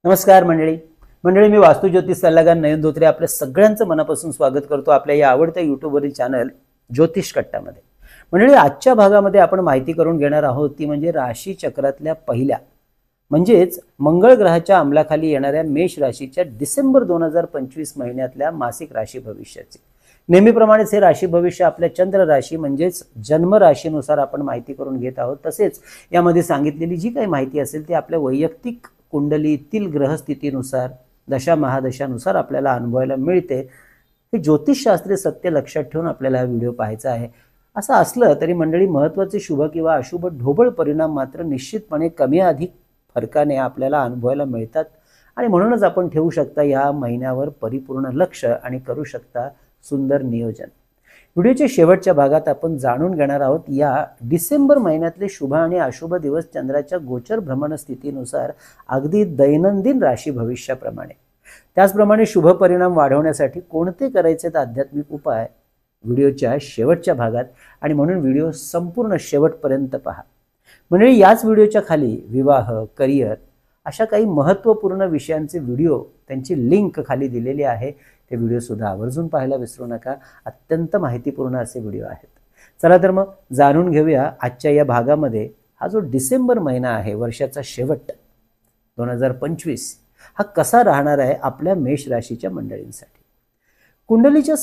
नमस्कार मंडळी मंडळी मी वास्तू ज्योतिष सल्लागार नयन धोत्रे आपल्या सगळ्यांचं मनापासून स्वागत करतो आपल्या या आवडत्या यूट्यूबवरील चॅनल ज्योतिष कट्टामध्ये। मंडळी आजच्या भागामध्ये आपण माहिती करून घेणार आहोत ती म्हणजे राशी चक्रातल्या पहिल्या म्हणजेच मंगळ ग्रहाच्या अंमलाखाली येणाऱ्या मेष राशीच्या डिसेंबर 2025 महिन्यातल्या मासिक राशी भविष्याची। नेहमीप्रमाणेच हे राशी भविष्य आपल्या चंद्र राशी म्हणजेच जन्म राशीनुसार आपण माहिती करून घेत आहोत। तसेच यामध्ये सांगितलेली जी काही माहिती असेल ती आपल्या वैयक्तिक कुंडलीतील ग्रहस्थितीनुसार दशा महादशानुसार आपल्याला अनुभवायला मिळते। हे ज्योतिषशास्त्रीय सत्य लक्षात ठेवून आपल्याला हा व्हिडिओ पाहायचा आहे। असं असलं तरी मंडळी महत्त्वाचे शुभ किंवा अशुभ ढोबळ परिणाम मात्र निश्चितपणे कमी अधिक फरकाने आपल्याला अनुभवायला मिळतात आणि म्हणूनच आपण ठेवू शकता या महिन्यावर परिपूर्ण लक्ष आणि करू शकता सुंदर नियोजन। व्हिडिओच्या शेवटच्या भागात आपण जाणून घेणार आहोत या डिसेंबर महिन्यातले शुभ आणि अशुभ दिवस चंद्राच्या गोचर भ्रमण स्थितीनुसार अगदी दैनंदिन राशी भविष्याप्रमाणे। त्याचप्रमाणे शुभ परिणाम वाढवण्यासाठी कोणते करायचे आध्यात्मिक उपाय व्हिडिओच्या शेवटच्या भागात आणि म्हणून व्हिडिओ संपूर्ण शेवटपर्यंत पहा। म्हणजे याच व्हिडिओच्या खाली विवाह करिअर अशा काही महत्त्वपूर्ण विषयांचे व्हिडिओ त्यांची लिंक खाली दिलेली आहे। ते व्हिडिओ सुद्धा आवर्जून पाहायला विसरू नका। अत्यंत माहितीपूर्ण असे व्हिडिओ आहेत। चला तर मग जाणून घेऊया आजच्या या भागामध्ये हा जो डिसेंबर महिना आहे वर्षाचा शेवट 2025 हा कसा राहणार आहे आपल्या मेष राशीच्या मंडळींसाठी। कुंडलीच्या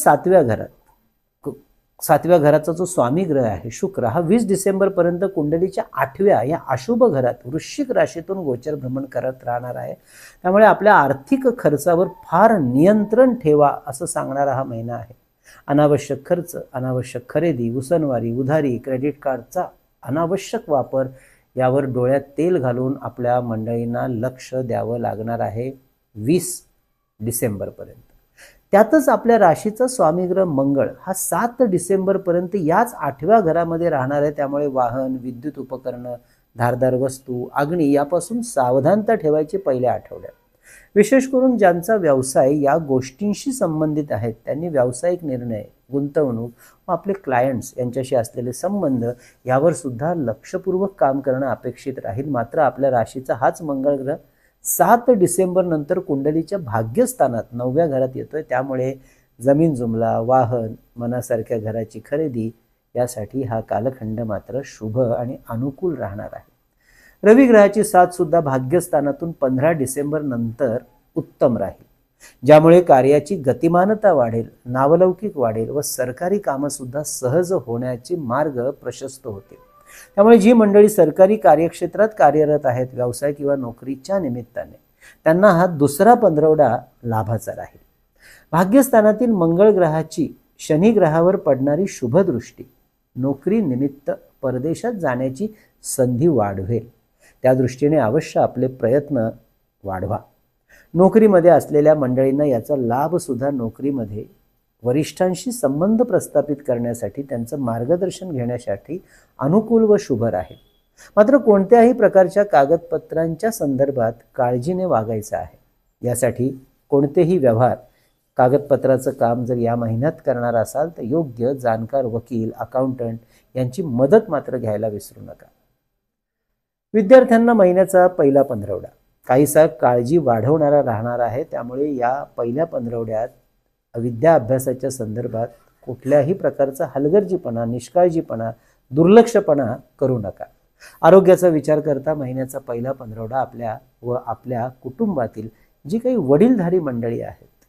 7व्या घराचा जो स्वामी ग्रह आहे शुक्र हा 20 डिसेंबर पर्यंत कुंडलीच्या 8व्या या अशुभ घरात वृश्चिक राशीतून गोचर भ्रमण करत राहणार आहे। त्यामुळे आपल्या आर्थिक खर्चावर फार नियंत्रण ठेवा असं सांगणारा हा महिना आहे। अनावश्यक खर्च अनावश्यक खरेदी उसनवारी उधारी क्रेडिट कार्डचा अनावश्यक वापर यावर डोळ्यात तेल घालून आपल्या मंडळींना लक्ष द्यावं लागणार आहे 20 डिसेंबर पर्यंत। त्यातच आपल्या राशीचा स्वामी ग्रह मंगळ हा 7 डिसेंबर पर्यंत याच 8व्या घरामध्ये राहणार आहे। त्यामुळे वाहन विद्युत उपकरणं धारदार वस्तू अग्नी यापासून सावधानता ठेवायची पहिल्या आठवड्यात। विशेष करून ज्यांचा व्यवसाय या गोष्टींशी संबंधित आहेत त्यांनी व्यावसायिक निर्णय गुंतवणूक व आपले क्लायंट्स यांच्याशी असलेले संबंध यावर सुद्धा लक्षपूर्वक काम करणं अपेक्षित राहील। मात्र आपल्या राशीचा हाच मंगळ ग्रह 7 डिसेंबर नंतर कुंडलीच्या भाग्यस्थानात 9व्या घरात येतोय। त्यामुळे जमीन जुमला वाहन मनासारख्या घराची खरेदी यासाठी हा कालखंड मात्र शुभ आणि अनुकूल राहणार आहे। रवी ग्रहाची साथ सुद्धा भाग्यस्थानातून 15 डिसेंबर नंतर उत्तम राहील, ज्यामुळे कार्याची गतिमानता वाढेल नावलौकिक वाढेल व सरकारी कामं सुद्धा सहज होण्याचे मार्ग प्रशस्त होतील। त्यामुळे जी मंडळी सरकारी कार्यक्षेत्रात कार्यरत आहेत व्यवसाय किंवा नोकरीच्या निमित्ताने त्यांना हा दुसरा पंधरवडा लाभाचा राहील। भाग्यस्थानातील मंगळ ग्रहाची शनी ग्रहावर पडणारी शुभ दृष्टी नोकरी निमित्त परदेशात जाण्याची संधी वाढवेल। त्या दृष्टीने अवश्य आपले प्रयत्न वाढवा। नोकरीमध्ये असलेल्या मंडळींना याचा लाभ सुद्धा नोकरीमध्ये वरिष्ठांशी संबंध प्रस्थापित करण्यासाठी त्यांचं मार्गदर्शन घेण्यासाठी अनुकूल व शुभ राहील। मात्र कोणत्याही प्रकारच्या कागदपत्रांच्या संदर्भात काळजीने वागायचं आहे। यासाठी कोणतेही व्यवहार कागदपत्राचं काम जर या महिन्यात करणार असाल तर योग्य जाणकार वकील अकाउंटंट यांची मदत मात्र घ्यायला विसरू नका। विद्यार्थ्यांना महिन्याचा पहिला पंधरवडा काहीसा काळजी वाढवणारा राहणार आहे। त्यामुळे या पहिल्या पंधरवड्यात विद्या अभ्यासाच्या संदर्भात कुठल्याही प्रकारचा हलगर्जीपणा निष्काळजीपणा दुर्लक्षपणा करू नका। आरोग्याचा विचार करता महिन्याचा पहिला पंधरवडा आपल्या व आपल्या कुटुंबातील जी काही वडीलधारी मंडळी आहेत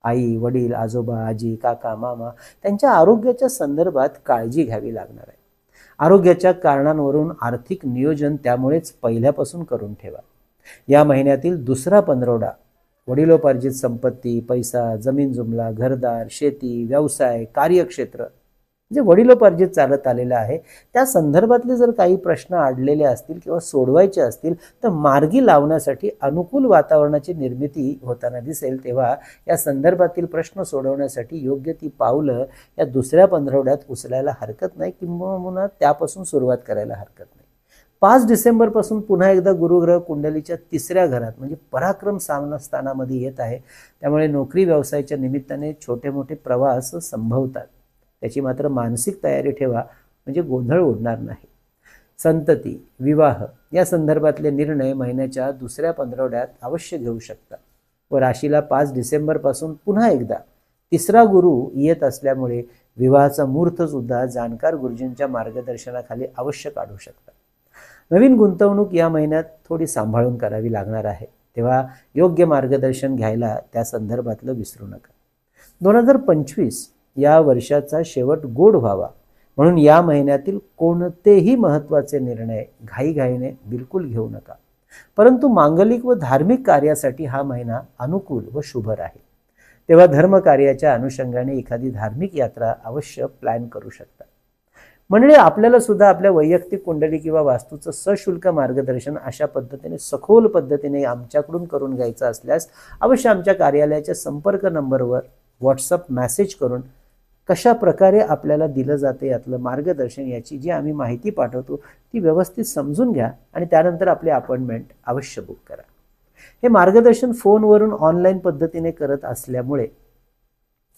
आई वडील आजोबा आजी काका मामा त्यांच्या आरोग्याच्या संदर्भात काळजी घ्यावी लागणार आहे। आरोग्याच्या कारणांवरून आर्थिक नियोजन त्यामुळेच पहिल्यापासून करून ठेवा। या महिन्यातील दुसरा पंधरवडा वडिलोपार्जित संपत्ती पैसा जमीन जुमला घरदार शेती व्यवसाय कार्यक्षेत्र जे वडिलोपार्जित चालत आलेलं आहे त्या संदर्भातले जर काही प्रश्न अडलेले असतील किंवा सोडवायचे असतील तर मार्गी लावण्यासाठी अनुकूल वातावरणाची निर्मिती होताना दिसेल। तेव्हा या संदर्भातील प्रश्न सोडवण्यासाठी योग्य ती पावलं या दुसऱ्या पंधरवड्यात उचलायला हरकत नाही किंवा त्यापासून सुरुवात करायला हरकत नाही। 5 डिसेंबर पासून पुन्हा एकदा गुरुग्रह कुंडलीच्या 3ऱ्या घरात म्हणजे पराक्रम स्थानामध्ये येत आहे। त्यामुळे नोकरी व्यवसायाच्या निमित्ताने छोटे मोठे प्रवास संभवतात। त्याची मात्र मानसिक तयारी ठेवा म्हणजे गोंधळ उडणार नाही। संतती, विवाह या संदर्भातले निर्णय महिन्याच्या दुसऱ्या पंधरवड्यात अवश्य घेऊ शकता. व राशीला 5 डिसेंबरपासून पुन्हा एकदा तिसरा गुरु येत असल्यामुळे विवाहाचा मुहूर्त सुद्धा जाणकार गुरुजींच्या मार्गदर्शनाखाली अवश्य काढू शकता. नवीन गुंतवणूक या महिन्यात थोडी सांभाळून करावी लागणार आहे, तेव्हा योग्य मार्गदर्शन घ्यायला त्या संदर्भातलं विसरू नका. 2025 या वर्षाचा शेवट गोड व्हावा म्हणून या महिन्यातील कोणतेही महत्त्वाचे निर्णय घाईघाईने बिलकुल घेऊ नका. परंतु मांगलिक व धार्मिक कार्यासाठी हा महिना अनुकूल व शुभ राहील. तेव्हा धर्मकार्याच्या अनुषंगाने एखादी धार्मिक यात्रा अवश्य प्लॅन करू शकता. म्हणजे आपल्याला सुद्धा आपल्या वैयक्तिक कुंडली किंवा वास्तूचं सशुल्क मार्गदर्शन अशा पद्धतीने सखोल पद्धतीने आमच्याकडून करून घ्यायचं असल्यास अवश्य आमच्या कार्यालयाच्या संपर्क नंबरवर व्हॉट्सअप मेसेज करून कशा प्रकारे आपल्याला दिलं जाते यातलं मार्गदर्शन याची जी आम्ही माहिती पाठवतो ती व्यवस्थित समजून घ्या आणि त्यानंतर आपली अपॉइंटमेंट अवश्य बुक करा. हे मार्गदर्शन फोनवरून ऑनलाईन पद्धतीने करत असल्यामुळे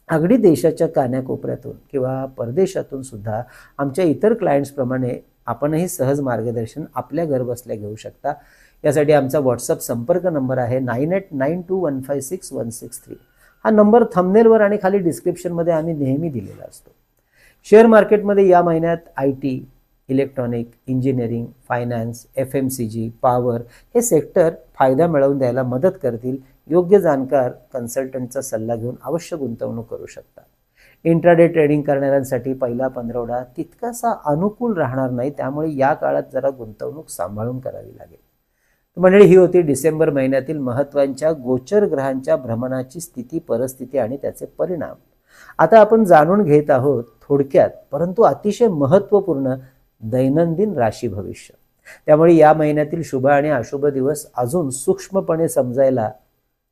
अगदी देशाच्या कानाकोपऱ्यातून किंवा परदेशातून सुद्धा आमच्या इतर क्लायंट्सप्रमाणे आपणही सहज मार्गदर्शन आपल्या घरबसल्या घेऊ शकता. यासाठी आमचा व्हॉट्सअप संपर्क नंबर आहे 9892156163. हा नंबर थंबनेलवर आणि खाली डिस्क्रिप्शनमध्ये आम्ही नेहमी दिलेला असतो. शेअर मार्केटमध्ये या महिन्यात IT, electronic, engineering, finance, FMCG, power हे सेक्टर फायदा मिळवून द्यायला मदत करतील. योग्य जाणकार कन्सल्टंटचा सल्ला घेऊन अवश्य गुंतवणूक करू शकता. इंट्राडे ट्रेडिंग करणाऱ्यांसाठी पहिला पंधरवडा तितकासा अनुकूल राहणार नाही, त्यामुळे या काळात जरा गुंतवणूक सांभाळून करावी लागेल. मंडळी, ही होती डिसेंबर महिन्यातील महत्त्वाच्या गोचर ग्रहांच्या भ्रमणाची स्थिती, परिस्थिती आणि त्याचे परिणाम. आता आपण जाणून घेत आहोत थोडक्यात परंतु अतिशय महत्त्वपूर्ण दैनंदिन राशी भविष्य. त्यामुळे या महिन्यातील शुभ आणि अशुभ दिवस अजून सूक्ष्मपणे समजायला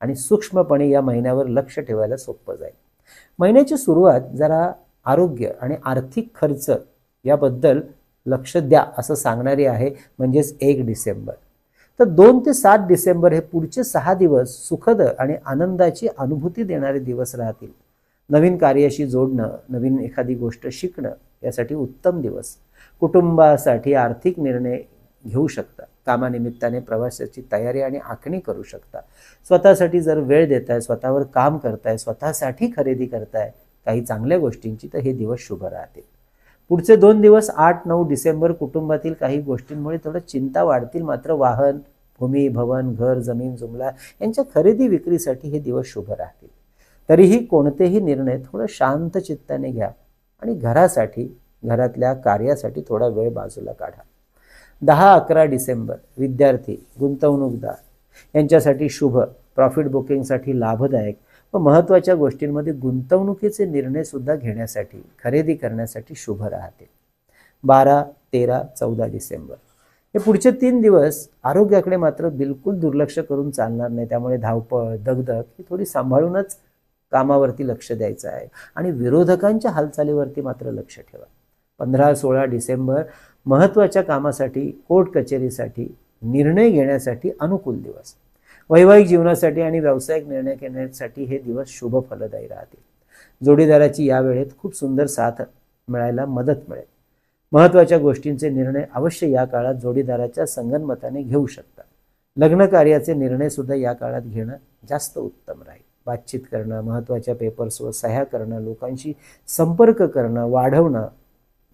आणि सूक्ष्मपणे या महिन्यावर लक्ष ठेवायला सोपं जाईल. महिन्याची सुरुवात जरा आरोग्य आणि आर्थिक खर्च याबद्दल लक्ष द्या असं सांगणारी आहे, म्हणजेच 1 डिसेंबर. तर 2 ते 7 डिसेंबर हे पुढचे 6 दिवस सुखद आणि आनंदाची अनुभूती देणारे दिवस राहतील. नवीन कार्याशी जोडणं, नवीन एखादी गोष्ट शिकणं यासाठी उत्तम दिवस. कुटुंबासाठी आर्थिक निर्णय घेऊ शकता. कामानिमित्ताने प्रवासाची तयारी आणि आखणी करू शकता. स्वतःसाठी जर वेळ देताय, स्वतःवर काम करताय, स्वतःसाठी खरेदी करताय काही चांगल्या गोष्टींची, तर हे दिवस शुभ राहतील. पुढचे 2 दिवस 8-9 डिसेंबर कुटुंबातील काही गोष्टींमुळे थोडं चिंता वाढतील, मात्र वाहन, भूमी, भवन, घर, जमीन, जुमला यांच्या खरेदी विक्रीसाठी हे दिवस शुभ राहतील. तरीही कोणतेही निर्णय थोडं शांत चित्ताने घ्या आणि घरासाठी, घरातल्या कार्यासाठी थोडा वेळ बाजूला काढा. 10-11 डिसेंबर विद्यार्थी, गुंतवणूकदार यांच्यासाठी शुभ, प्रॉफिट बुकिंगसाठी लाभदायक व महत्त्वाच्या गोष्टींमध्ये गुंतवणुकीचे निर्णय सुद्धा घेण्यासाठी, खरेदी करण्यासाठी शुभ राहते. 12, 13, 14 डिसेंबर हे पुढचे 3 दिवस आरोग्याकडे मात्र बिलकुल दुर्लक्ष करून चालणार नाही. त्यामुळे धावपळ, दगदग ही थोडी सांभाळूनच कामावरती लक्ष द्यायचं आहे आणि विरोधकांच्या हालचालीवरती मात्र लक्ष ठेवा. 15-16 डिसेंबर महत्त्वाच्या कामासाठी, कोर्ट कचेरीसाठी, निर्णय घेण्यासाठी अनुकूल दिवस. वैवाहिक जीवनासाठी आणि व्यावसायिक निर्णय घेण्यासाठी हे दिवस शुभ फलदायी राहतील. जोडीदाराची या वेळेत खूप सुंदर साथ मिळायला मदत मिळेल. महत्त्वाच्या गोष्टींचे निर्णय अवश्य या काळात जोडीदाराच्या संगनमताने घेऊ शकता. लग्न कार्याचे निर्णय सुद्धा या काळात घेणं जास्त उत्तम राहील. बातचीत करणं, महत्त्वाच्या पेपर्सवर सह्या करणं, लोकांशी संपर्क करणं वाढवणं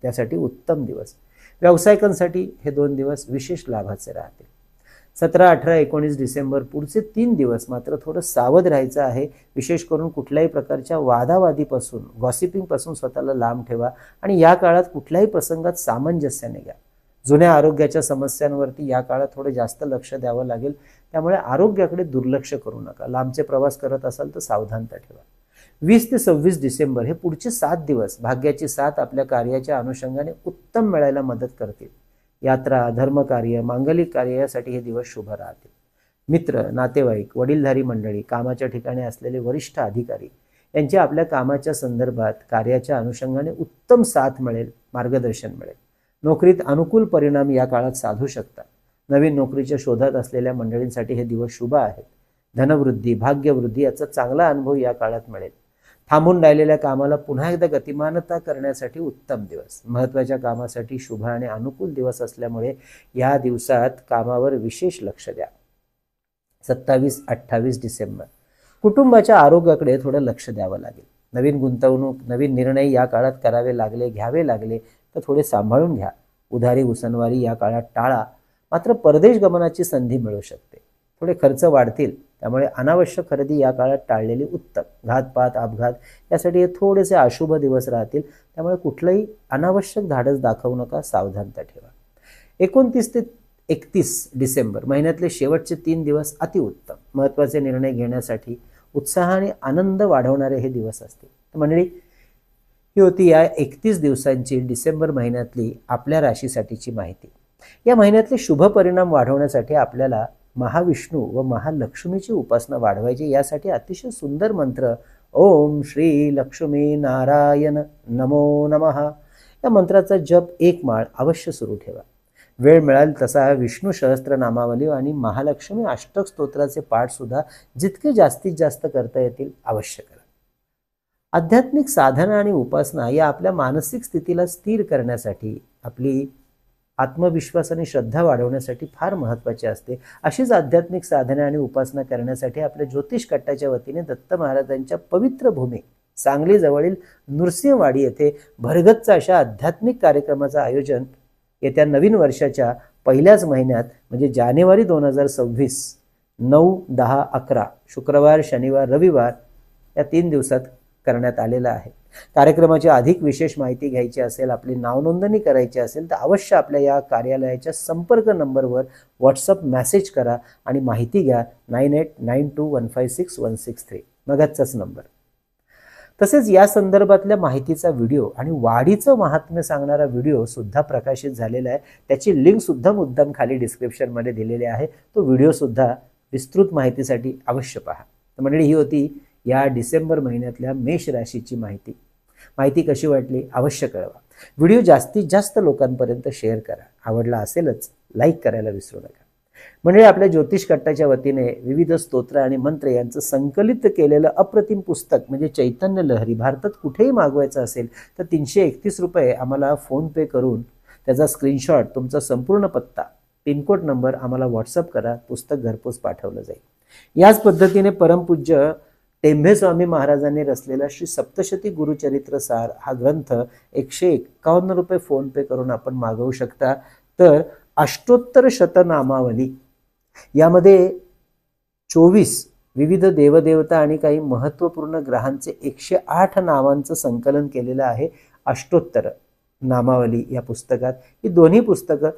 त्यासाठी उत्तम दिवस. व्यावसायिकांसाठी हे 2 दिवस विशेष लाभाचे राहतील. 17, 18, 19 डिसेंबर पुढचे 3 दिवस मात्र थोडं सावध राहायचं आहे. विशेष करून कुठल्याही प्रकारच्या वादावादीपासून, गॉसिपिंगपासून स्वतःला लांब ठेवा आणि या काळात कुठल्याही प्रसंगात सामंजस्याने घ्या. जुन्या आरोग्याच्या समस्यांवरती या काळात थोडं जास्त लक्ष द्यावं लागेल, त्यामुळे आरोग्याकडे दुर्लक्ष करू नका. लांबचे प्रवास करत असाल तर सावधानता ठेवा. 20 ते 26 डिसेंबर हे पुढचे 7 दिवस भाग्याची साथ आपल्या कार्याच्या अनुषंगाने उत्तम मिळायला मदत करतील. यात्रा, धर्मकार्य, मांगलिक कार्य यासाठी हे दिवस शुभ राहतील. मित्र, नातेवाईक, वडीलधारी मंडळी, कामाच्या ठिकाणी असलेले वरिष्ठ अधिकारी यांचे आपल्या कामाच्या संदर्भात, कार्याच्या अनुषंगाने उत्तम साथ मिळेल, मार्गदर्शन मिळेल. नोकरीत अनुकूल परिणाम या काळात साधू शकता. नवीन नोकरीच्या शोधात असलेल्या मंडळींसाठी हे दिवस शुभ आहेत. धनवृद्धी, भाग्यवृद्धी याचा चांगला अनुभव या काळात मिळेल. थांबून राहिलेल्या कामाला पुन्हा एकदा गतिमानता करण्यासाठी उत्तम दिवस. महत्त्वाच्या कामासाठी शुभ आणि अनुकूल दिवस असल्यामुळे या दिवसात कामावर विशेष लक्ष द्या. 27-28 डिसेंबर कुटुंबाच्या आरोग्याकडे थोडं लक्ष द्यावं लागेल. नवीन गुंतवणूक, नवीन निर्णय या काळात घ्यावे लागले तर थोडे सांभाळून घ्या. उधारी उसनवारी या काळात टाळा. मात्र परदेश गमनाची संधी मिळू शकते. थोडे खर्च वाढतील, त्यामुळे अनावश्यक खरेदी या काळात टाळलेली उत्तम. घातपात, अपघात यासाठी हे थोडेसे अशुभ दिवस राहतील, त्यामुळे कुठलंही अनावश्यक धाडस दाखवू नका, सावधानता ठेवा. 29 ते 31 डिसेंबर महिन्यातले शेवटचे 3 दिवस अतिउत्तम. महत्त्वाचे निर्णय घेण्यासाठी उत्साह आणि आनंद वाढवणारे हे दिवस असतील. तर मंडळी, ही होती या 31 दिवसांची डिसेंबर महिन्यातली आपल्या राशीसाठीची माहिती. या महिन्यातले शुभ परिणाम वाढवण्यासाठी आपल्याला महाविष्णू व महालक्ष्मीची उपासना वाढवायची. यासाठी अतिशय सुंदर मंत्र ओम श्री लक्ष्मी नारायण नमो नमः या मंत्राचा जप 1 माळ अवश्य सुरू ठेवा. वेळ मिळाल तसा विष्णू सहस्त्रनामावली आणि महालक्ष्मी अष्टक स्तोत्राचे पाठ सुद्धा जितके जास्तीत जास्त करता येतील अवश्य करा. आध्यात्मिक साधना आणि उपासना या आपल्या मानसिक स्थितीला स्थिर करण्यासाठी, आपली आत्मविश्वास आणि श्रद्धा वाढवण्यासाठी फार महत्त्वाची असते. अशीच आध्यात्मिक साधना आणि उपासना करण्यासाठी आपल्या ज्योतिष कट्टाच्या वतीने दत्त महाराजांच्या पवित्र भूमी सांगली जवळील नृसिंहवाडी येथे भरगच्च अशा आध्यात्मिक कार्यक्रमाचं आयोजन येत्या नवीन वर्षाच्या पहिल्याच महिन्यात म्हणजे जानेवारी 2026 9, 10, 11 शुक्रवार, शनिवार, रविवार या 3 दिवसात करण्यात आलेला आहे. कार्यक्रमाची अधिक विशेष माहिती घ्यायची असेल, आपली नावनोंदणी करायची असेल तर अवश्य आपल्या या कार्यालयाच्या संपर्क नंबरवर व्हॉट्सअप मेसेज करा आणि माहिती घ्या. 9892156163 मगचाच नंबर. तसेच या संदर्भातल्या माहितीचा व्हिडिओ आणि वाढीचं महात्म्य सांगणारा व्हिडिओ सुद्धा प्रकाशित झालेला आहे. त्याची लिंक सुद्धा मुद्दाम खाली डिस्क्रिप्शनमध्ये दिलेली आहे. तो व्हिडिओ सुद्धा विस्तृत माहितीसाठी अवश्य पहा. तर मंडळी, ही होती या डिसेंबर महिन्यातल्या मेष राशीची माहिती. माहिती कशी वाटली अवश्य कळवा. व्हिडिओ जास्तीत जास्त लोकांपर्यंत शेअर करा. आवडला असेलच लाईक करायला विसरू नका. म्हणजे आपल्या ज्योतिष कट्टाच्या वतीने विविध स्तोत्र आणि मंत्र यांचं संकलित केलेलं अप्रतिम पुस्तक म्हणजे चैतन्य लहरी भारतात कुठेही मागवायचं असेल तर 331 रुपये आम्हाला फोनपे करून त्याचा स्क्रीनशॉट, तुमचा संपूर्ण पत्ता, पिनकोड नंबर आम्हाला व्हॉट्सअप करा. पुस्तक घरपोच पाठवलं जाईल. याच पद्धतीने परमपूज्य टेंभे स्वामी महाराजांनी रचलेला श्री सप्तशती गुरुचरित्र सार हा ग्रंथ 151 रुपये फोनपे करून आपण मागवू शकता. तर अष्टोत्तर शतनामावली यामध्ये 24 विविध देवदेवता आणि काही महत्त्वपूर्ण ग्रहांचे 108 नावांचं संकलन केलेलं आहे अष्टोत्तर नामावली या पुस्तकात. ही दोन्ही पुस्तकं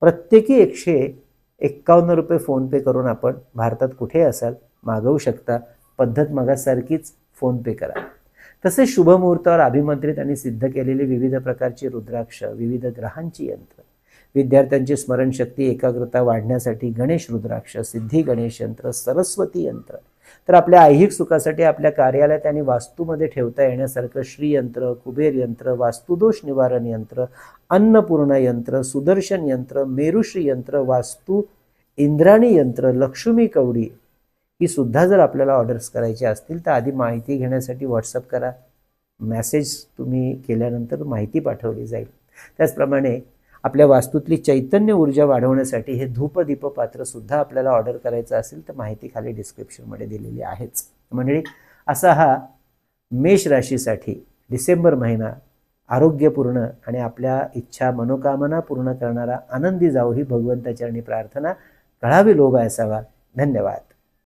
प्रत्येकी 151 रुपये फोनपे करून आपण भारतात कुठे असाल मागवू शकता. पद्धत मगासारखीच फोनपे करा. तसेच शुभ मुहूर्तावर अभिमंत्रित आणि सिद्ध केलेली विविध प्रकारची रुद्राक्ष, विविध ग्रहांची यंत्र, विद्यार्थ्यांची स्मरणशक्ती एकाग्रता वाढण्यासाठी गणेश रुद्राक्ष, सिद्धी गणेश यंत्र, सरस्वती यंत्र, तर आपल्या ऐहिक सुखासाठी आपल्या कार्यालयात आणि वास्तूमध्ये ठेवता येण्यासारखं श्रीयंत्र, कुबेर यंत्र, वास्तुदोष निवारण यंत्र, अन्नपूर्ण यंत्र, सुदर्शन यंत्र, मेरुश्री यंत्र, वास्तू इंद्राणी यंत्र, लक्ष्मी कवडी ही सुद्धा जर आपल्याला ऑर्डर्स करायचे असतील तर आधी माहिती घेण्यासाठी व्हॉट्सअप करा. मेसेज तुम्ही केल्यानंतर माहिती पाठवली जाईल. त्याचप्रमाणे आपल्या वास्तूतली चैतन्य ऊर्जा वाढवण्यासाठी हे धूप दीप पात्र सुद्धा आपल्याला ऑर्डर करायचं असेल तर माहिती खाली डिस्क्रिप्शनमध्ये दिलेली आहेच. मंडळी, असा हा मेष राशीसाठी डिसेंबर महिना आरोग्यपूर्ण आणि आपल्या इच्छा मनोकामना पूर्ण करणारा आनंदी जाऊ ही भगवंताचरणी प्रार्थना. कळावी लोभ असावा. धन्यवाद.